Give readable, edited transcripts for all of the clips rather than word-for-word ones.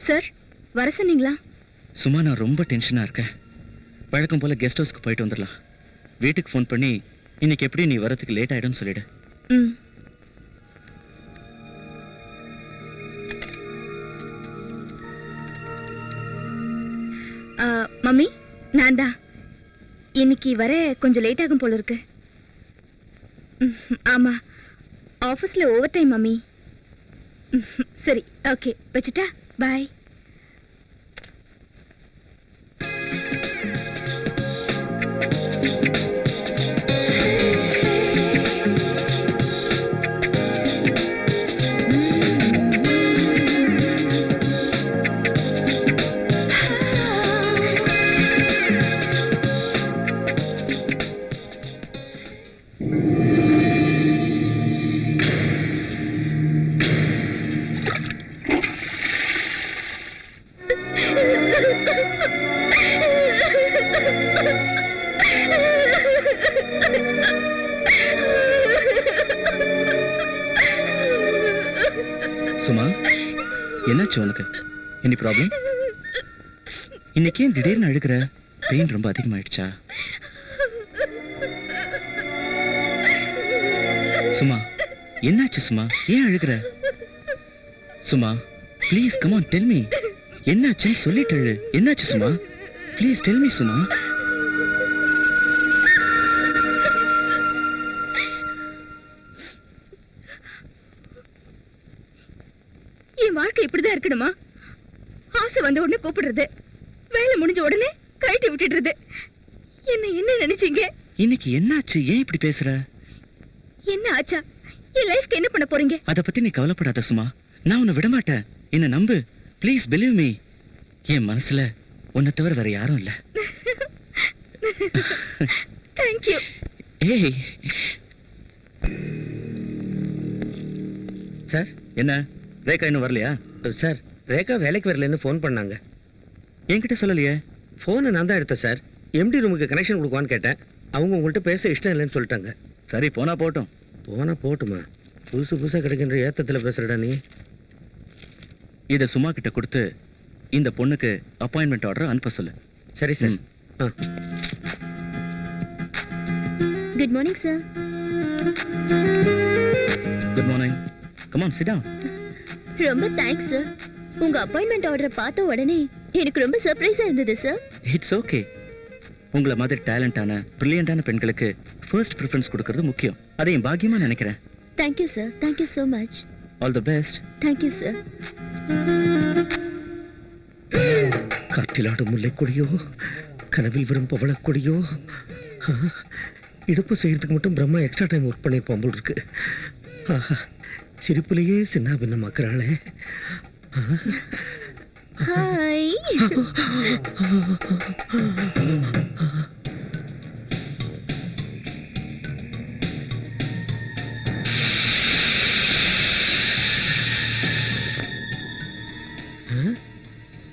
Sir, வர சொன்னீங்களா? சும்மா நான் ரொம்ப டென்ஷனாக இருக்கேன். வழக்கம் போல் கெஸ்ட் ஹவுஸ்க்கு போயிட்டு வந்துடலாம். வீட்டுக்கு ஃபோன் பண்ணி இன்னைக்கு எப்படி நீ வரதுக்கு லேட் ஆகிடும்னு சொல்லிடு. ம். மம்மி, நான் தான். இன்னைக்கு வர கொஞ்சம் லேட் ஆகும் போல இருக்கு. ஆமா, ஆஃபீஸில் ஓவர் டைம் மம்மி. சரி, ஓகே, வச்சுட்டா. பாய். சும்மா, என்னாச்சு உனக்கு? Any problem? இன்னைக்கு ஏன் திடீர்னு அழுகிற? பெயின் ரொம்ப அதிகமாயிடுச்சா? சும்மா, என்னாச்சு சும்மா? ஏன் அழுகிற? சும்மா, please come on, tell me. என்னாச்சுன்னு சொல்லிட்டு அழு. என்னாச்சு சும்மா? ப்ளீஸ் டெல் மீ சும்மா. என் வாழ்க்கை இப்படிதான் இருக்கணுமா? ஆசை வந்த உடனே கூப்பிடுறது, வேலை முடிஞ்ச உடனே கழட்டி விட்டுடுறது. என்ன நினைச்சீங்க? இன்னைக்கு என்னாச்சு? ஏன் இப்படி பேசுற? என்ன ஆச்சா? என் லைஃப்க்கு என்ன பண்ண போறீங்க? அத பத்தி நீ கவலைப்படாத சும்மா. நான் உன்னை விட மாட்டேன். என்ன நம்பு. Please believe me. என் மனசுல உன்னை தவிர வேற யாரும் இல்ல. Thank you. ஏய் சார், என்ன ரேகா இன்னும் வரலையா? சார், ரேகா வேலைக்கு வரலன்னு ஃபோன் பண்ணாங்க. என்கிட்ட சொல்லலையே. ஃபோனை நான் தான் எடுத்தேன் சார். எம்டி ரூமுக்கு கனெக்ஷன் கொடுக்குவான்னு கேட்டேன். அவங்க உங்கள்கிட்ட பேச இஷ்டம் இல்லைன்னு சொல்லிட்டாங்க. சரி, போனா போட்டும். போனால் போட்டுமா? புதுசாக கிடைக்கின்ற ஏத்தத்தில் பேசுகிறடா நீ. இதை சும்மா கிட்ட கொடுத்து இந்த பொண்ணுக்கு அப்பாயின்மெண்ட் ஆர்டர் அனுப்ப சொல்லு. சரி சார். ஆ, good morning sir. Good morning. Come on, sit down. ரொம்ப தேங்க்ஸ் சார். உங்க அப்பாயின்மெண்ட் ஆர்டர் பார்த்த உடனே எனக்கு ரொம்ப சர்ப்ரைஸா இருந்தது சார். It's okay. உங்களை மாதிரி டேலண்டான பிரில்லியண்டான பெண்களுக்கு ஃபர்ஸ்ட் ப்ரிஃபரன்ஸ் கொடுக்கறது முக்கியம். அதை என் பாக்கியமா நினைக்கிறேன். Thank you sir. Thank you so much. All the best. Thank you sir. காற்றிலாடும் முல்லைக்கொடியோ, கனவில் வரும் பவளக்கொடியோ. இடுப்பு செய்யறதுக்கு மட்டும் பிரம்மா எக்ஸ்ட்ரா டைம் ஒர்க் பண்ணியிருப்பான் போல் இருக்கு. சிரிப்புலேயே சின்ன பின்னமாக்குறாளே. ஹாய்.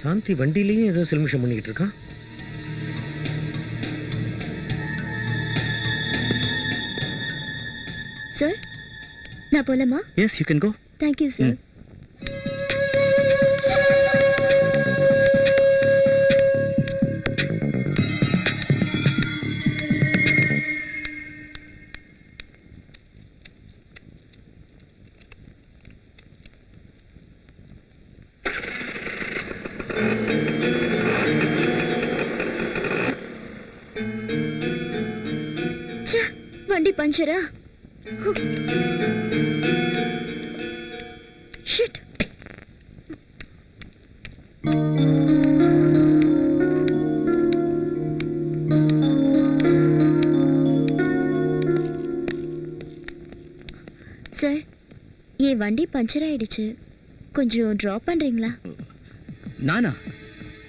சாந்தி வண்டியிலையும் ஏதோ சில்மிஷம் பண்ணிக்கிட்டு இருக்கான். சார், நான் போலாமா? Yes, you can go. Thank you sir. வண்டி பஞ்சரா? ஷிட். சார், என் வண்டி பஞ்சர் ஆயிடுச்சு. கொஞ்சம் ட்ராப் பண்றீங்களா? நானா?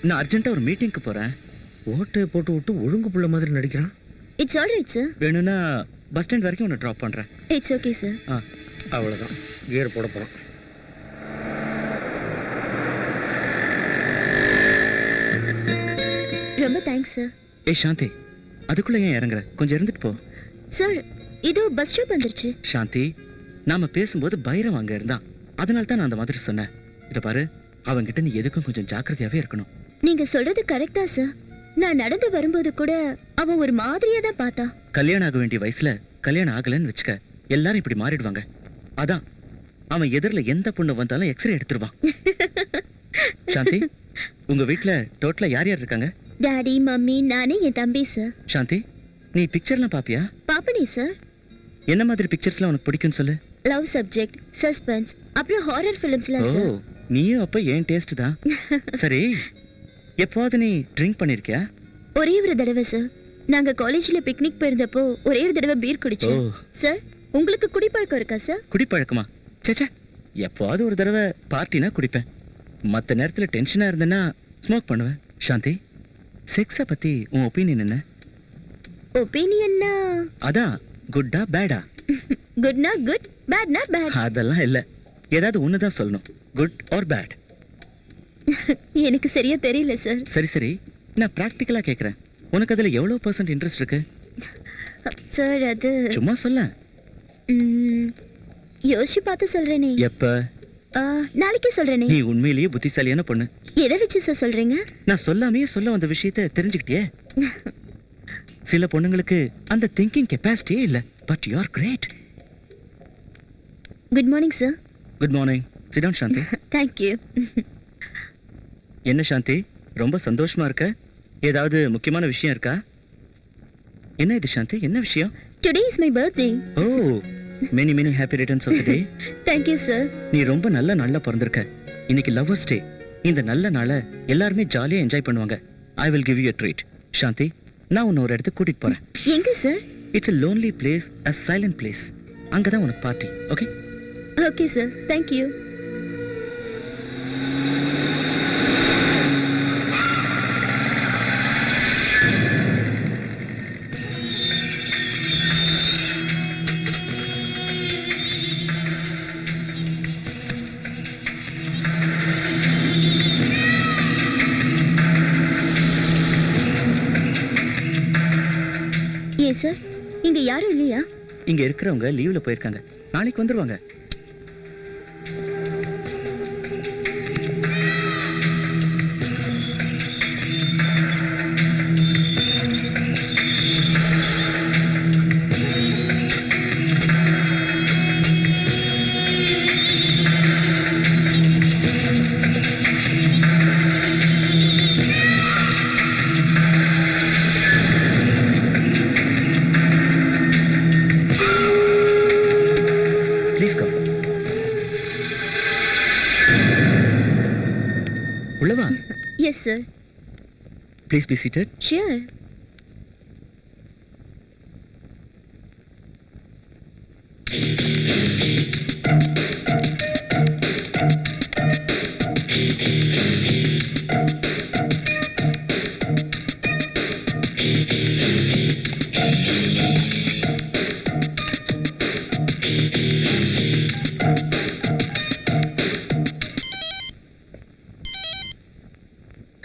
நான் அர்ஜென்ட்டா ஒரு மீட்டிங்க்கு போறேன். ஓட்டை போட்டு விட்டு ஒழுங்கு புள்ள மாதிரி நடிக்கிறான். It's all right sir. வேணும்னா பஸ் ஸ்டாண்ட் வரைக்கும் உன்னை ட்ராப் பண்றேன். It's okay sir. அவ்வளோதான், கியர் போட போகிறோம். ரொம்ப தேங்க்ஸ் சார். ஏய் சாந்தி, அதுக்குள்ள ஏன் இறங்குற? கொஞ்சம் இருந்துட்டு போ. சார், இதோ பஸ் ஸ்டாப் வந்துருச்சு. சாந்தி, நாம பேசும்போது பைரவ் அங்க இருந்தான். அதனால தான் நான் அந்த மாதிரி சொன்னேன். இதை பாரு, அவன்கிட்ட நீ எதுக்கும் கொஞ்சம் ஜாக்கிரதையாவே இருக்கணும். நீங்க சொல்றது கரெக்டா சார். நான் நடந்து வரும்போது கூட அவன் ஒரு மாதிரியா தான் பார்த்தா. கல்யாணம் ஆக வேண்டிய வயசுல கல்யாணம் ஆகலன்னு வச்சுக்க, எல்லாரும் இப்படி மாறிடுவாங்க. அதான் அவன் எதிரில எந்த பொண்ணு வந்தாலும் எக்ஸ்ரே எடுத்துருவான். சாந்தி, உங்க வீட்ல டோட்டலா யார் யார் இருக்காங்க? டாடி, மம்மி, நானே, என் தம்பி சார். சாந்தி, நீ பிக்சர்லாம் பாப்பியா? பாப்பனே சார். என்ன மாதிரி பிக்சர்ஸ்லாம் உனக்கு பிடிக்கும்னு சொல்லு. லவ் சப்ஜெக்ட், சஸ்பென்ஸ், அப்புறம் ஹாரர் ஃபிலிம்ஸ்லாம் ஓ, சார். நீயும் அப்ப ஏன் டேஸ்ட் தான். சரி, எப்போது நீ ட்ரிங்க் பண்ணிருக்கியா? ஒரே ஒரு தடவை சார். நாங்க காலேஜ்ல பிக்னிக் போயிருந்தப்போ ஒரே ஒரு தடவை பீர் குடிச்சோம். ஓ. சார், உங்களுக்கு குடிப்பழக்கம் இருக்கா சார்? குடிப்பழக்கமா? சேச்சே, எப்போது ஒரு தடவை பார்ட்டினா குடிப்பேன். மற்ற நேரத்துல டென்ஷனா இருந்தேன்னா ஸ்மோக் பண்ணுவேன். சாந்தி, செக்ஸை பத்தி உன் ஒப்பீனியன் என்ன? ஒப்பீனியன்னா அதான் குட்டா பேடா? குட்னா குட், பேட்னா பேட். அதெல்லாம் இல்ல, ஏதாவது ஒண்ணுதான் சொல்லணும். Good or bad? எனக்கு சரியா தெரியல சார். சரி சரி, நான் பிராக்டிக்கலா கேக்குறேன். உனக்கு அதுல எவ்வளவு % இன்ட்ரெஸ்ட் இருக்கு? சார், அது சும்மா சொல்ல. யோசிச்சு பார்த்து சொல்றேனே. எப்ப? நாளைக்கே சொல்றேனே. நீ உண்மையிலேயே புத்திசாலியான பொண்ணு. எதை வச்சு சார் சொல்றீங்க? நான் சொல்லாமே சொல்ல வந்த விஷயத்தை தெரிஞ்சுக்கிட்டியே. சில பொண்ணுங்களுக்கு அந்த திங்கிங் கெப்பாசிட்டியே இல்ல. But you are great. Good morning sir. Good morning. Sit down Shanthi. Thank you. என்ன சாந்தி, ரொம்ப சந்தோஷமா இருக்க? ஏதாவது முக்கியமான விஷயம் இருக்கா? என்ன இது சாந்தி, என்ன விஷயம்? Today is my birthday. Oh, many many happy returns of the day. Thank you sir. நீ ரொம்ப நல்ல நாள்ல பிறந்திருக்க. இன்னைக்கு லவ்வர்ஸ் டே. இந்த நல்ல நாளை எல்லாருமே ஜாலியா என்ஜாய் பண்ணுவாங்க. I will give you a treat. Shanthi, நான் உன்னை ஒரு இடத்துக்கு கூட்டிட்டு போறேன். எங்க sir? It's a lonely place, a silent place. அங்கதான் உனக்கு பார்ட்டி. Okay? Okay sir, thank you. ஏன் சார், இங்க யாரும் இல்லையா? இங்க இருக்கிறவங்க லீவ்ல போயிருக்காங்க. நாளைக்கு வந்துருவாங்க. Please come. உள்ளவா? Yes sir. Please be seated. Cheers.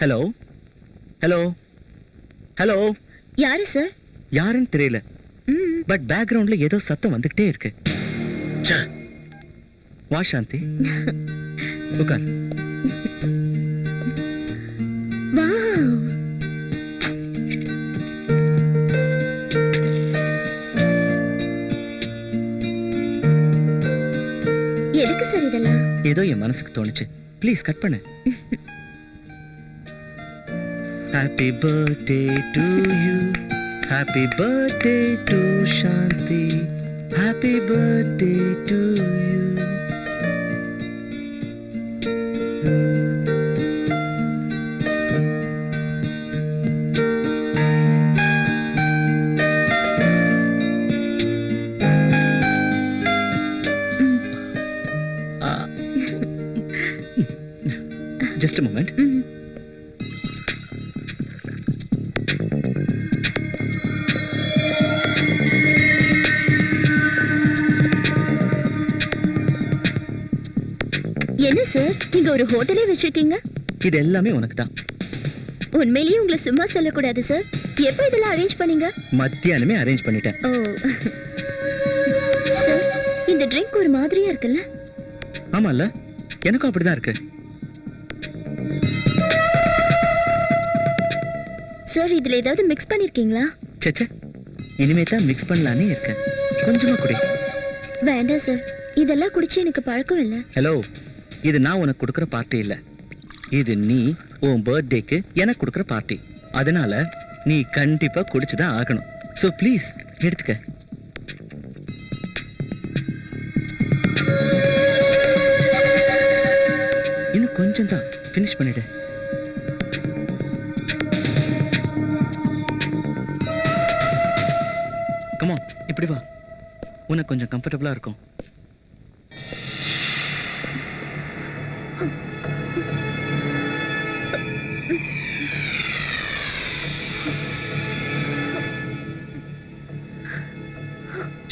Hello hello hello. யாரு சார்? யாருன்னு தெரியல. பட் பேக்ரவுண்ட்ல ஏதோ சத்தம் வந்துகிட்டே இருக்கு. வா சாந்தி, உட்கார். வாவ். எதுக்கு சார் இதெல்லாம்? ஏதோ என் மனசுக்கு தோணுச்சு. ப்ளீஸ் கட் பண்ணு. Happy birthday to you. Happy birthday to Shanti. Happy birthday to you. Just a moment. என்ன சார், நீங்க ஒரு ஹோட்டலே வச்சிருக்கீங்க? இது எல்லாமே உனக்கு தான். உண்மையிலேயே உங்களை சும்மா சொல்லக்கூடாது சார். எப்போ இதெல்லாம் அரேஞ்ச் பண்ணீங்க? மத்தியானமே அரேஞ்ச் பண்ணிட்டேன். ஓ சார், இந்த ட்ரிங்க் ஒரு மாதிரியா இருக்குல்ல? ஆமால, எனக்கும் அப்படிதான் இருக்கு. சார் இதுல ஏதாவது மிக்ஸ் பண்ணிருக்கீங்களா? சேச்சே, இனிமே தான் மிக்ஸ் பண்ணலான்னு இருக்கேன். கொஞ்சமா குடி. வேண்டாம் சார், இதெல்லாம் குடிச்சு எனக்கு பழக்கம் இல்ல. ஹலோ, இது நான் உனக்கு கொடுக்குற பார்ட்டி இல்ல, இது நீ உன் பர்த்டேக்கு எனக்கு கொடுக்குற பார்ட்டி. அதனால நீ கண்டிப்பா குடிச்சுதான் ஆகணும். ஸோ ப்ளீஸ் எடுத்துக்க. இன்னும் கொஞ்சம் தான், ஃபினிஷ் பண்ணிடு. கமான், இப்படி வா, உனக்கு கொஞ்சம் கம்ஃபர்டபுளா இருக்கும்.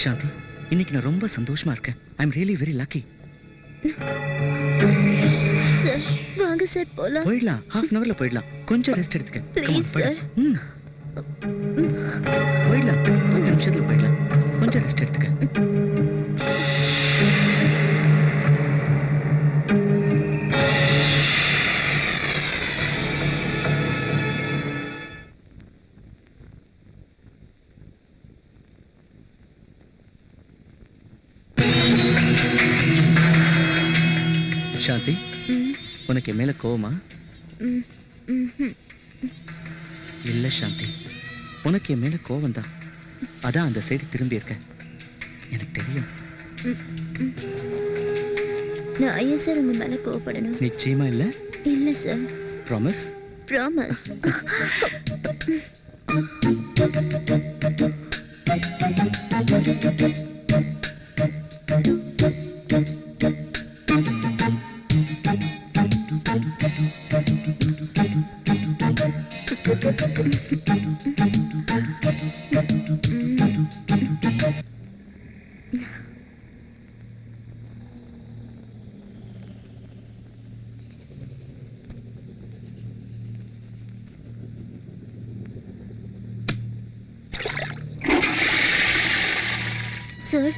சாந்தி, இன்னைக்கு நான் ரொம்ப சந்தோஷமா இருக்கேன். I am really very lucky. Sir வாங்க சார் போலாம். போயிடலாம், ஹாஃப் அன் ஹவர்ல போயிடலாம். கொஞ்சம் ரெஸ்ட் எடுத்துக்க. Come on, Please, போயிடு. sir. ம். போயிடலாம், 10 நிமிஷத்துல போயிடலாம். கொஞ்சம் ரெஸ்ட் எடுத்துக்க. சாந்தி, ம், உனக்கு என் மேல கோவமா? ம், ம்ஹும். இல்ல சாந்தி, உனக்கு என் மேல கோவம் தான். அதான் அந்த சைடு திரும்பி இருக்க. எனக்கு தெரியும். நான் ஏன் சார் உங்க மேல கோவப்படணும்? நிச்சயமா இல்ல. இல்ல சார், ப்ராமிஸ். ப்ராமிஸ். சார்,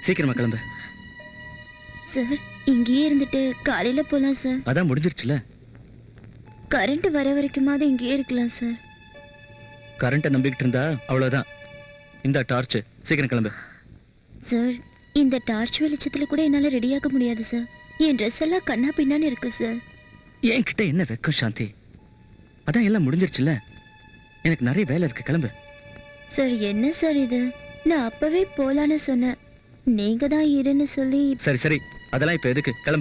சீக்கிரமா கிளம்பு. சார் இங்கேயே இருந்துட்டு காலையில போலாம் சார். அதான் முடிஞ்சிருச்சுல. கரண்ட் வர வரைக்குமாவது இங்கேயே இருக்கலாம் சார். கரண்ட்டை நம்பிக்கிட்டு இருந்தா அவ்வளவுதான். இந்த டார்ச், சீக்கிரம் கிளம்பு. சார் இந்த டார்ச் வெளிச்சத்துல கூட என்னால ரெடியாக முடியாது சார். என் ட்ரெஸ் எல்லாம் கண்ணா பின்னான்னு இருக்கு சார். என்கிட்ட என்ன வெக்கம் சாந்தி? அதான் எல்லாம் முடிஞ்சிருச்சுல. எனக்கு நிறைய வேலை இருக்கு, கிளம்பு. சார் என்ன சார் இது? நான் அப்பவே போலான்னு சொன்னேன், நீங்க தான் இருன்னு சொல்லி. சரி சரி, அதெல்லாம் இப்ப எதுக்கு? கிளம்பு.